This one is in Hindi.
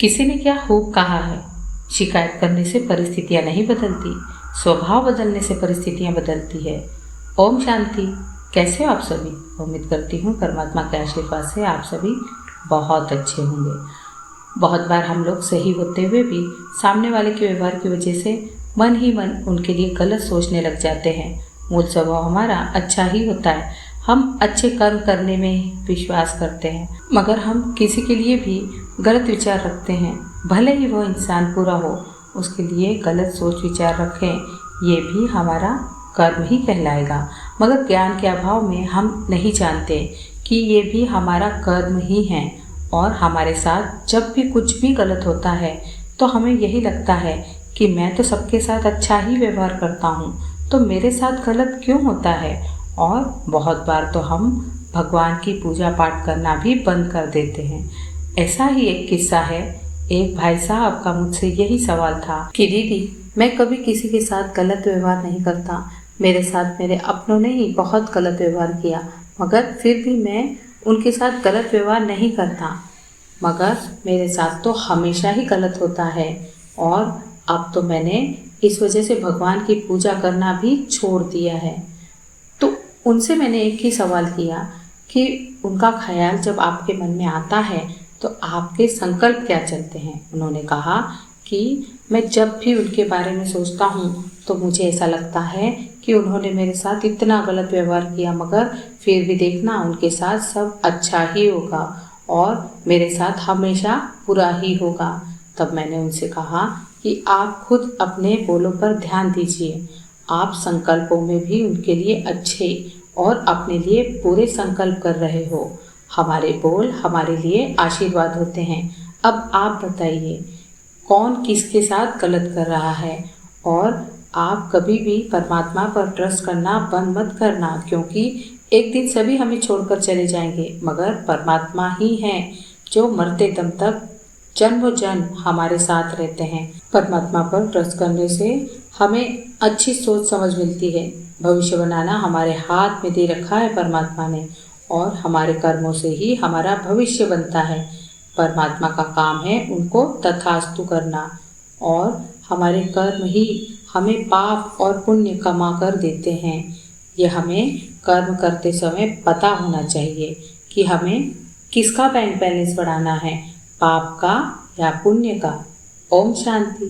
किसी ने क्या खूब कहा है, शिकायत करने से परिस्थितियां नहीं बदलती, स्वभाव बदलने से परिस्थितियां बदलती है। ओम शांति। कैसे हो आप सभी? उम्मीद करती हूँ परमात्मा के आशीर्वाद से आप सभी बहुत अच्छे होंगे। बहुत बार हम लोग सही होते हुए भी सामने वाले के व्यवहार की वजह से मन ही मन उनके लिए गलत सोचने लग जाते हैं। मूल स्वभाव हमारा अच्छा ही होता है, हम अच्छे कर्म करने में विश्वास करते हैं, मगर हम किसी के लिए भी गलत विचार रखते हैं। भले ही वो इंसान पूरा हो, उसके लिए गलत सोच विचार रखें, ये भी हमारा कर्म ही कहलाएगा। मगर ज्ञान के अभाव में हम नहीं जानते कि ये भी हमारा कर्म ही है। और हमारे साथ जब भी कुछ भी गलत होता है तो हमें यही लगता है कि मैं तो सबके साथ अच्छा ही व्यवहार करता हूँ, तो मेरे साथ गलत क्यों होता है। और बहुत बार तो हम भगवान की पूजा पाठ करना भी बंद कर देते हैं। ऐसा ही एक किस्सा है। एक भाई साहब का मुझसे यही सवाल था कि दीदी, मैं कभी किसी के साथ गलत व्यवहार नहीं करता, मेरे साथ मेरे अपनों ने ही बहुत गलत व्यवहार किया, मगर फिर भी मैं उनके साथ गलत व्यवहार नहीं करता, मगर मेरे साथ तो हमेशा ही गलत होता है। और अब तो मैंने इस वजह से भगवान की पूजा करना भी छोड़ दिया है। तो उनसे मैंने एक ही सवाल किया कि उनका ख्याल जब आपके मन में आता है तो आपके संकल्प क्या चलते हैं। उन्होंने कहा कि मैं जब भी उनके बारे में सोचता हूँ तो मुझे ऐसा लगता है कि उन्होंने मेरे साथ इतना गलत व्यवहार किया, मगर फिर भी देखना उनके साथ सब अच्छा ही होगा और मेरे साथ हमेशा बुरा ही होगा। तब मैंने उनसे कहा कि आप खुद अपने बोलों पर ध्यान दीजिए, आप संकल्पों में भी उनके लिए अच्छे और अपने लिए बुरे संकल्प कर रहे हो। हमारे बोल हमारे लिए आशीर्वाद होते हैं। अब आप बताइए, कौन किसके साथ गलत कर रहा है। और आप कभी भी परमात्मा पर ट्रस्ट करना बंद मत करना, क्योंकि एक दिन सभी हमें छोड़कर चले जाएंगे, मगर परमात्मा ही हैं जो मरते दम तक जन्म जन्म हमारे साथ रहते हैं। परमात्मा पर ट्रस्ट करने से हमें अच्छी सोच समझ मिलती है। भविष्य बनाना हमारे हाथ में दे रखा है परमात्मा ने, और हमारे कर्मों से ही हमारा भविष्य बनता है। परमात्मा का काम है उनको तथास्तु करना, और हमारे कर्म ही हमें पाप और पुण्य कमा कर देते हैं। ये हमें कर्म करते समय पता होना चाहिए कि हमें किसका बैंक बैलेंस बढ़ाना है, पाप का या पुण्य का। ओम शांति।